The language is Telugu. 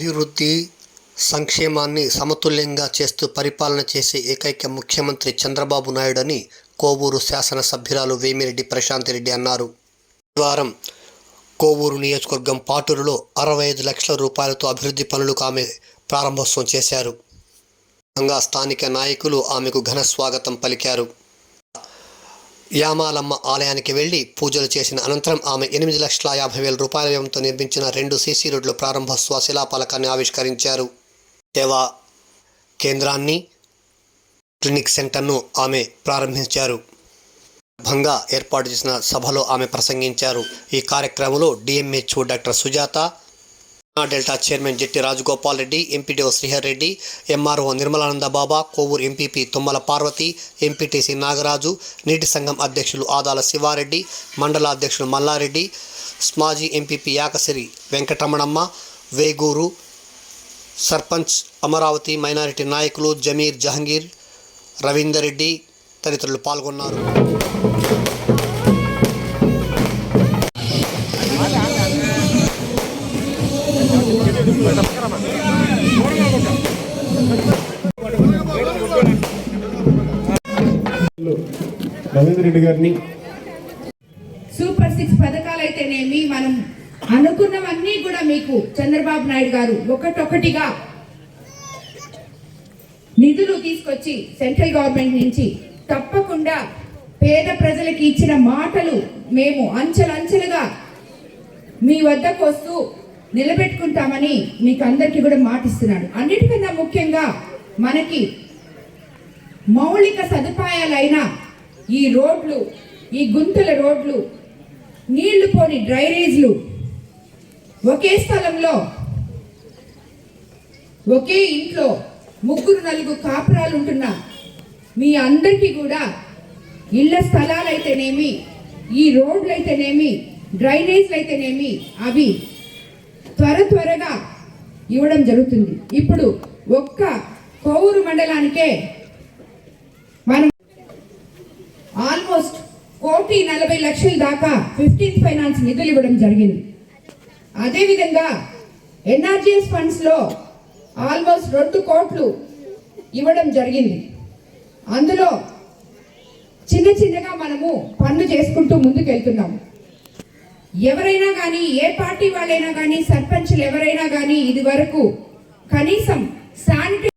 అభివృద్ధి సంక్షేమాన్ని సమతుల్యంగా చేస్తూ పరిపాలన చేసే ఏకైక ముఖ్యమంత్రి చంద్రబాబు నాయుడు అని కోవూరు శాసనసభ్యురాలు వేమిరెడ్డి ప్రశాంతిరెడ్డి అన్నారు. బుధవారం కోవూరు నియోజకవర్గం పాటూరులో 65 లక్షల రూపాయలతో అభివృద్ధి పనులకు ఆమె ప్రారంభోత్సవం చేశారు. స్థానిక నాయకులు ఆమెకు ఘన స్వాగతం పలికారు. యామాలమ్మ ఆలయానికి వెళ్లి పూజలు చేసిన అనంతరం ఆమె 8,50,000 రూపాయల వ్యయంతో నిర్మించిన 2 సీసీ రోడ్ల ప్రారంభోత్సవ శిలాఫలకాన్ని ఆవిష్కరించారు. సేవా కేంద్రాన్ని, క్లినిక్ సెంటర్ను ఆమె ప్రారంభించారు. భంగా ఏర్పాటు చేసిన సభలో ఆమె ప్రసంగించారు. ఈ కార్యక్రమంలో DMHO doctor Sujatha, Delta chairman Jetti Rajagopal Reddy, MPDO Srihar Reddy, MRO Nirmalananda Baba, Kovur MPP Tummala Parvathi, MPTC Nagaraju, నీటి సంఘం అధ్యక్షులు ఆదాల శివారెడ్డి, మండల అధ్యక్షులు మల్లారెడ్డి, మాజీ ఎంపీపీ యాకసిరి వెంకటరమణమ్మ, వేగూరు సర్పంచ్ అమరావతి మైనారిటీ నాయకులు జమీర్ జహంగీర్, రవీందర్ రెడ్డి తదితరులు పాల్గొన్నారు. రవీందర్ రెడ్డి గారిని సూపర్ 6 పథకాలు అయితేనేమి, మనం అనుకున్నవన్నీ కూడా మీకు చంద్రబాబు నాయుడు గారు ఒకటొకటిగా నిధులు తీసుకొచ్చి సెంట్రల్ గవర్నమెంట్ నుంచి తప్పకుండా పేద ప్రజలకి ఇచ్చిన మాటలు మేము అంచెలంచెలుగా మీ వద్దకు వస్తూ నిలబెట్టుకుంటామని మీకు అందరికీ కూడా మాటిస్తున్నాడు. అన్నిటికన్నా ముఖ్యంగా మనకి మౌలిక సదుపాయాలైన ఈ రోడ్లు, ఈ గుంతల రోడ్లు, నీళ్లు పోని డ్రైనేజ్లు, ఒకే స్థలంలో ఒకే ఇంట్లో 3-4 కాపురాలు ఉంటున్న మీ అందరికీ కూడా ఇళ్ల స్థలాలు అయితేనేమి, ఈ రోడ్లు అయితేనేమి, డ్రైనేజ్లు అయితేనేమి అవి త్వరగా ఇవ్వడం జరుగుతుంది. ఇప్పుడు ఒక్క కోవూరు మండలానికే మనం ఆల్మోస్ట్ 1,40,00,000 దాకా 15th ఫైనాన్స్ నిధులు ఇవ్వడం జరిగింది. అదేవిధంగా ఎన్ఆర్జీఎస్ ఫండ్స్లో ఆల్మోస్ట్ 2 కోట్లు ఇవ్వడం జరిగింది. అందులో చిన్నగా మనము పనులు చేసుకుంటూ ముందుకెళ్తున్నాము. ఎవరైనా కానీ, ఏ పార్టీ వాళ్ళైనా కానీ, సర్పంచ్లు ఎవరైనా కానీ ఇది వరకు కనీసం శానిటరీ